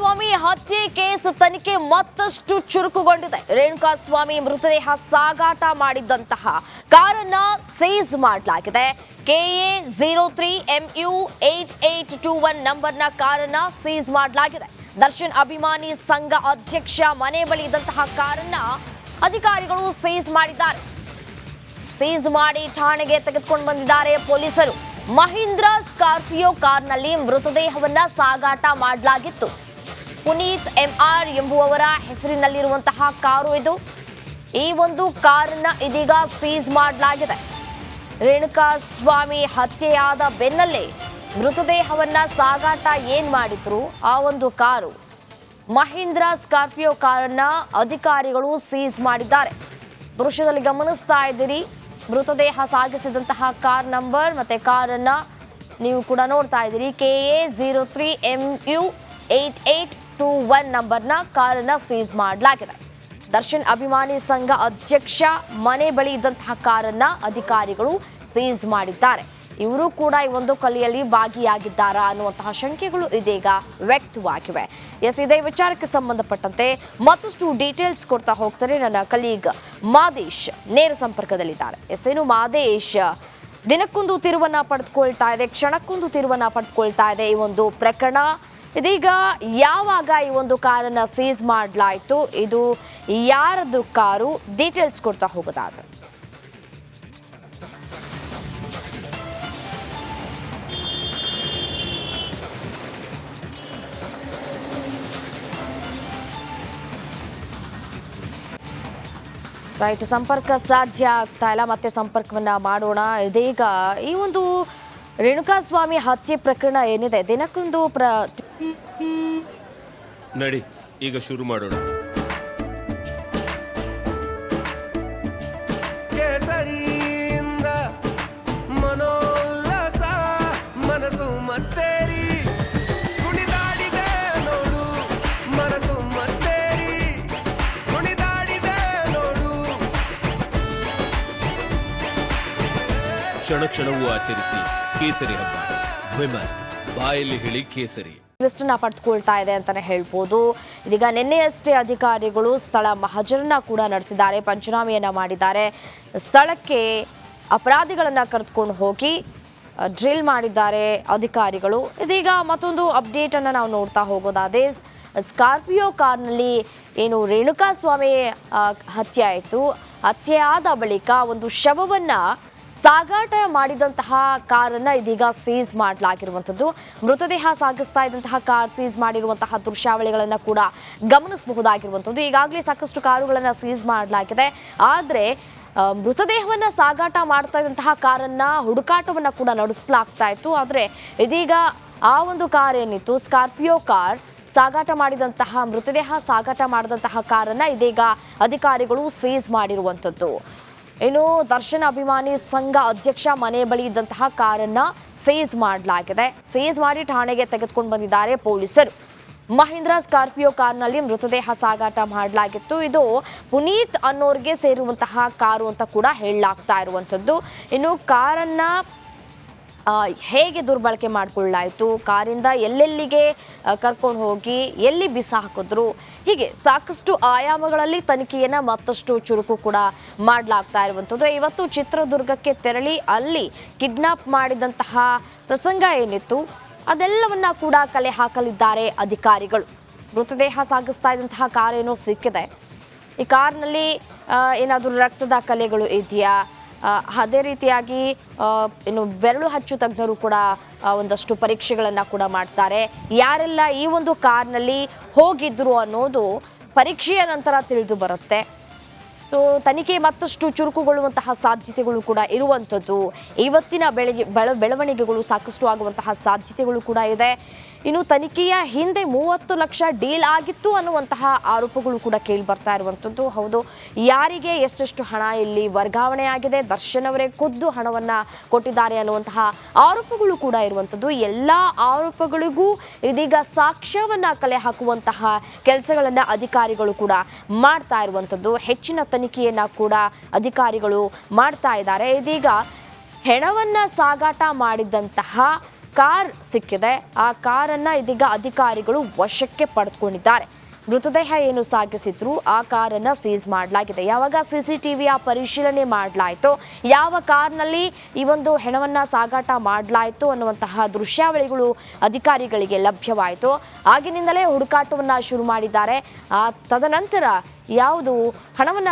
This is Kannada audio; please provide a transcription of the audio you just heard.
ರೇಣುಕಾಸ್ವಾಮಿ ಹತ್ಯೆ ಕೇಸ್ ತನಿಖೆ ಮತ್ತಷ್ಟು ಚುರುಕುಗೊಂಡಿದೆ. ರೇಣುಕಾಸ್ವಾಮಿ ಮೃತದೇಹ ಸಾಗಾಟ ಮಾಡಿದ್ದಂತಹ ಕಾರನ್ನ ಸೀಸ್ ಮಾಡಲಾಗಿದೆ. KA03MU8821 ನಂಬರ್ನ ಕಾರನ್ನ ಸೀಸ್ ಮಾಡಲಾಗಿದೆ. ದರ್ಶನ್ ಅಭಿಮಾನಿ ಸಂಘ ಅಧ್ಯಕ್ಷ ಮನೆ ಬಳಿ ಇದ್ದಂತಹ ಕಾರನ್ನ ಅಧಿಕಾರಿಗಳು ಸೀಸ್ ಮಾಡಿದ್ದಾರೆ. ಸೀಸ್ ಮಾಡಿ ಠಾಣೆಗೆ ತೆಗೆದುಕೊಂಡು ಬಂದಿದ್ದಾರೆ ಪೊಲೀಸರು. ಮಹೀಂದ್ರ ಸ್ಕಾರ್ಪಿಯೋ ಕಾರ್ನಲ್ಲಿ ಮೃತದೇಹವನ್ನ ಸಾಗಾಟ ಮಾಡಲಾಗಿತ್ತು. ಪುನೀತ್ MR ಎಂಬುವವರ ಹೆಸರಿನಲ್ಲಿರುವಂತಹ ಕಾರು ಇದು. ಈ ಒಂದು ಕಾರನ್ನ ಇದೀಗ ಸೀಸ್ ಮಾಡಲಾಗಿದೆ. ರೇಣುಕಾಸ್ವಾಮಿ ಹತ್ಯೆಯಾದ ಬೆನ್ನಲ್ಲೇ ಮೃತದೇಹವನ್ನ ಸಾಗಾಟ ಏನ್ ಮಾಡಿದ್ರು ಆ ಒಂದು ಕಾರು ಮಹೀಂದ್ರ ಸ್ಕಾರ್ಪಿಯೋ ಕಾರನ್ನ ಅಧಿಕಾರಿಗಳು ಸೀಸ್ ಮಾಡಿದ್ದಾರೆ. ದೃಶ್ಯದಲ್ಲಿ ಗಮನಿಸ್ತಾ ಇದ್ದೀರಿ. ಮೃತದೇಹ ಸಾಗಿಸಿದಂತಹ ಕಾರ್ ನಂಬರ್ ಮತ್ತೆ ಕಾರನ್ನ ನೀವು ಕೂಡ ನೋಡ್ತಾ ಇದ್ದೀರಿ. KA03MU8821 ನಂಬರ್ನ ಕಾರನ್ನ ಸೀಸ್ ಮಾಡಲಾಗಿದೆ. ದರ್ಶನ್ ಅಭಿಮಾನಿ ಸಂಘ ಅಧ್ಯಕ್ಷ ಮನೆ ಬಳಿ ಇದ್ದಂತಹ ಕಾರನ್ನ ಅಧಿಕಾರಿಗಳು ಸೀಸ್ ಮಾಡಿದ್ದಾರೆ. ಇವರು ಕೂಡ ಈ ಒಂದು ಕೊಲೆಯಲ್ಲಿ ಭಾಗಿಯಾಗಿದ್ದಾರಾ ಅನ್ನುವಂತಹ ಶಂಕೆಗಳು ಇದೀಗ ವ್ಯಕ್ತವಾಗಿವೆ. ಇದೇ ವಿಚಾರಕ್ಕೆ ಸಂಬಂಧಪಟ್ಟಂತೆ ಮತ್ತಷ್ಟು ಡೀಟೇಲ್ಸ್ ಕೊಡ್ತಾ ಹೋಗ್ತಾರೆ ನನ್ನ ಕಲೀಗ್ ಮಾದೇಶ್ ನೇರ ಸಂಪರ್ಕದಲ್ಲಿದ್ದಾರೆ. ಏನು ಮಾದೇಶ್, ದಿನಕ್ಕೊಂದು ತಿರುವನ್ನ ಪಡೆದುಕೊಳ್ತಾ ಇದೆ, ಕ್ಷಣಕ್ಕೊಂದು ತಿರುವನ್ನ ಪಡೆದುಕೊಳ್ತಾ ಇದೆ ಈ ಒಂದು ಪ್ರಕರಣ. ಇದೀಗ ಯಾವಾಗ ಈ ಒಂದು ಕಾರನ್ನ ಸೀಸ್ ಮಾಡಲಾಯಿತು, ಇದು ಯಾರದ್ದು ಕಾರು, ಡೀಟೇಲ್ಸ್ ಕೊಡ್ತಾ ಹೋಗೋದಾದ್ರೆ. ರೈಟ್, ಸಂಪರ್ಕ ಸಾಧ್ಯ ಆಗ್ತಾ ಇಲ್ಲ, ಮತ್ತೆ ಸಂಪರ್ಕವನ್ನ ಮಾಡೋಣ. ಇದೀಗ ಈ ಒಂದು ರೇಣುಕಾಸ್ವಾಮಿ ಹತ್ಯೆ ಪ್ರಕರಣ ಏನಿದೆ, ದಿನಕ್ಕೊಂದು ನಡಿ ಈಗ ಶುರು ಮಾಡೋಣ. ಕೇಸರಿಯಿಂದ ಮನೋಲ್ಲಾಸ ಮನಸ್ಸು ಮತ್ತೇರಿ ಕುಣಿದಾಡಿದೆ ನೋಡು, ಮನಸ್ಸು ಮತ್ತೇರಿ ಕುಣಿದಾಡಿದೆ ನೋಡು. ಕ್ಷಣ ಕ್ಷಣವೂ ಆಚರಿಸಿ ಕೇಸರಿ ಹಬ್ಬ. ವಿಮಲ್ ಬಾಯಲ್ಲಿ ಹೇಳಿ ಕೇಸರಿ ಲಿಸ್ಟನ್ನ ಪಡೆದುಕೊಳ್ತಾ ಇದೆ ಅಂತಾನೆ ಹೇಳ್ಬೋದು. ಇದೀಗ ನಿನ್ನೆಯಷ್ಟೇ ಅಧಿಕಾರಿಗಳು ಸ್ಥಳ ಮಹಜರನ್ನ ಕೂಡ ನಡೆಸಿದ್ದಾರೆ, ಪಂಚನಾಮೆಯನ್ನ ಮಾಡಿದ್ದಾರೆ. ಸ್ಥಳಕ್ಕೆ ಅಪರಾಧಿಗಳನ್ನ ಕರೆದುಕೊಂಡು ಹೋಗಿ ಡ್ರಿಲ್ ಮಾಡಿದ್ದಾರೆ ಅಧಿಕಾರಿಗಳು. ಇದೀಗ ಮತ್ತೊಂದು ಅಪ್ಡೇಟ್ ಅನ್ನ ನಾವು ನೋಡ್ತಾ ಹೋಗೋದಾದ್ರೆ, ಸ್ಕಾರ್ಪಿಯೋ ಕಾರ್ನಲ್ಲಿ ಏನು ರೇಣುಕಾಸ್ವಾಮಿ ಹತ್ಯೆ ಆಯಿತು, ಹತ್ಯೆ ಆದ ಬಳಿಕ ಒಂದು ಶವವನ್ನ ಸಾಗಾಟ ಮಾಡಿದಂತಹ ಕಾರನ್ನ ಇದೀಗ ಸೀಸ್ ಮಾಡಲಾಗಿರುವಂಥದ್ದು. ಮೃತದೇಹ ಸಾಗಿಸ್ತಾ ಇದ್ದಂತಹ ಕಾರ್ ಸೀಸ್ ಮಾಡಿರುವಂತಹ ದೃಶ್ಯಾವಳಿಗಳನ್ನ ಕೂಡ ಗಮನಿಸಬಹುದಾಗಿರುವಂಥದ್ದು. ಈಗಾಗಲೇ ಸಾಕಷ್ಟು ಕಾರುಗಳನ್ನ ಸೀಸ್ ಮಾಡಲಾಗಿದೆ. ಆದರೆ ಮೃತದೇಹವನ್ನ ಸಾಗಾಟ ಮಾಡ್ತಾ ಇದ್ದಂತಹ ಕಾರನ್ನ ಹುಡುಕಾಟವನ್ನ ಕೂಡ ನಡೆಸಲಾಗ್ತಾ ಇತ್ತು. ಆದರೆ ಇದೀಗ ಆ ಒಂದು ಕಾರ್ ಏನಿತ್ತು, ಸ್ಕಾರ್ಪಿಯೋ ಕಾರ್ ಸಾಗಾಟ ಮಾಡಿದಂತಹ ಮೃತದೇಹ ಸಾಗಾಟ ಮಾಡಿದಂತಹ ಕಾರನ್ನ ಇದೀಗ ಅಧಿಕಾರಿಗಳು ಸೀಸ್ ಮಾಡಿರುವಂಥದ್ದು. ಇನ್ನು ದರ್ಶನ್ ಅಭಿಮಾನಿ ಸಂಘ ಅಧ್ಯಕ್ಷ ಮನೆ ಬಳಿ ಇದ್ದಂತಹ ಕಾರನ್ನ ಸೀಸ್ ಮಾಡಲಾಗಿದೆ. ಸೀಸ್ ಮಾಡಿ ಠಾಣೆಗೆ ತೆಗೆದುಕೊಂಡು ಬಂದಿದ್ದಾರೆ ಪೊಲೀಸರು. ಮಹೀಂದ್ರ ಸ್ಕಾರ್ಪಿಯೋ ಕಾರ್ನಲ್ಲಿ ಮೃತದೇಹ ಸಾಗಾಟ ಮಾಡಲಾಗಿತ್ತು. ಇದು ಪುನೀತ್ ಅನ್ನೋರ್ಗೆ ಸೇರುವಂತಹ ಕಾರು ಅಂತ ಕೂಡ ಹೇಳಲಾಗ್ತಾ ಇರುವಂಥದ್ದು. ಇನ್ನು ಕಾರನ್ನ ಹೇಗೆ ದುರ್ಬಳಕೆ ಮಾಡಿಕೊಳ್ಳಲಾಯಿತು, ಕಾರಿಂದ ಎಲ್ಲೆಲ್ಲಿಗೆ ಕರ್ಕೊಂಡು ಹೋಗಿ ಎಲ್ಲಿ ಬಿಸಾಕಿದ್ರು, ಹೀಗೆ ಸಾಕಷ್ಟು ಆಯಾಮಗಳಲ್ಲಿ ತನಿಖೆಯನ್ನ ಮತ್ತಷ್ಟು ಚುರುಕು ಕೂಡ ಮಾಡಲಾಗ್ತಾ ಇರುವಂಥದ್ದು. ಇವತ್ತು ಚಿತ್ರದುರ್ಗಕ್ಕೆ ತೆರಳಿ ಅಲ್ಲಿ ಕಿಡ್ನಾಪ್ ಮಾಡಿದಂತಹ ಪ್ರಸಂಗ ಏನಿತ್ತು ಅದೆಲ್ಲವನ್ನ ಕೂಡ ಕಲೆ ಹಾಕಲಿದ್ದಾರೆ ಅಧಿಕಾರಿಗಳು. ಮೃತದೇಹ ಸಾಗಿಸ್ತಾ ಇದ್ದಂತಹ ಕಾರ್ ಏನೋ ಸಿಕ್ಕಿದೆ. ಈ ಕಾರ್ನಲ್ಲಿ ಏನಾದರೂ ರಕ್ತದ ಕಲೆಗಳು ಇದೆಯಾ, ಅದೇ ರೀತಿಯಾಗಿ ಇನ್ನು ಬೆರಳು ಹಚ್ಚು ತಜ್ಞರು ಕೂಡ ಒಂದಷ್ಟು ಪರೀಕ್ಷೆಗಳನ್ನು ಕೂಡ ಮಾಡ್ತಾರೆ. ಯಾರೆಲ್ಲ ಈ ಒಂದು ಕಾರ್ನಲ್ಲಿ ಹೋಗಿದ್ರು ಅನ್ನೋದು ಪರೀಕ್ಷೆಯ ನಂತರ ತಿಳಿದು ಬರುತ್ತೆ. ಸೊ ತನಿಖೆ ಮತ್ತಷ್ಟು ಚುರುಕುಗೊಳ್ಳುವಂತಹ ಸಾಧ್ಯತೆಗಳು ಕೂಡ ಇರುವಂಥದ್ದು. ಇವತ್ತಿನ ಬೆಳವಣಿಗೆಗಳು ಸಾಕಷ್ಟು ಆಗುವಂತಹ ಸಾಧ್ಯತೆಗಳು ಕೂಡ ಇದೆ. ಇನ್ನು ತನಿಖೆಯ ಹಿಂದೆ 30 ಲಕ್ಷ ಡೀಲ್ ಆಗಿತ್ತು ಅನ್ನುವಂತಹ ಆರೋಪಗಳು ಕೂಡ ಕೇಳಿ ಬರ್ತಾ ಇರುವಂಥದ್ದು. ಹೌದು, ಯಾರಿಗೆ ಎಷ್ಟೆಷ್ಟು ಹಣ ಇಲ್ಲಿ ವರ್ಗಾವಣೆ ಆಗಿದೆ, ದರ್ಶನ್ ಅವರೇ ಖುದ್ದು ಹಣವನ್ನ ಕೊಟ್ಟಿದ್ದಾರೆ ಅನ್ನುವಂತಹ ಆರೋಪಗಳು ಕೂಡ ಇರುವಂಥದ್ದು. ಎಲ್ಲ ಆರೋಪಗಳಿಗೂ ಇದೀಗ ಸಾಕ್ಷ್ಯವನ್ನ ಕಲೆ ಹಾಕುವಂತಹ ಕೆಲಸಗಳನ್ನ ಅಧಿಕಾರಿಗಳು ಕೂಡ ಮಾಡ್ತಾ ಇರುವಂಥದ್ದು. ಹೆಚ್ಚಿನ ತನಿಖೆಯನ್ನ ಕೂಡ ಅಧಿಕಾರಿಗಳು ಮಾಡ್ತಾ ಇದ್ದಾರೆ. ಇದೀಗ ಹೆಣವನ್ನ ಸಾಗಾಟ ಮಾಡಿದಂತಹ ಕಾರ್ ಸಿಕ್ಕಿದೆ. ಆ ಕಾರನ್ನ ಇದೀಗ ಅಧಿಕಾರಿಗಳು ವಶಕ್ಕೆ ಪಡೆದುಕೊಂಡಿದ್ದಾರೆ. ಮೃತದೇಹ ಏನು ಸಾಗಿಸಿದ್ರು ಆ ಕಾರನ್ನ ಸೀಸ್ ಮಾಡಲಾಗಿದೆ. ಯಾವಾಗ ಸಿಸಿಟಿವಿಯ ಪರಿಶೀಲನೆ ಮಾಡಲಾಯಿತು, ಯಾವ ಕಾರ್ನಲ್ಲಿ ಈ ಒಂದು ಹೆಣವನ್ನ ಸಾಗಾಟ ಮಾಡಲಾಯಿತು ಅನ್ನುವಂತಹ ದೃಶ್ಯಾವಳಿಗಳು ಅಧಿಕಾರಿಗಳಿಗೆ ಲಭ್ಯವಾಯಿತು. ಆಗಿನಿಂದಲೇ ಹುಡುಕಾಟವನ್ನ ಶುರು ಮಾಡಿದ್ದಾರೆ. ತದನಂತರ ಯಾವುದು ಹಣವನ್ನ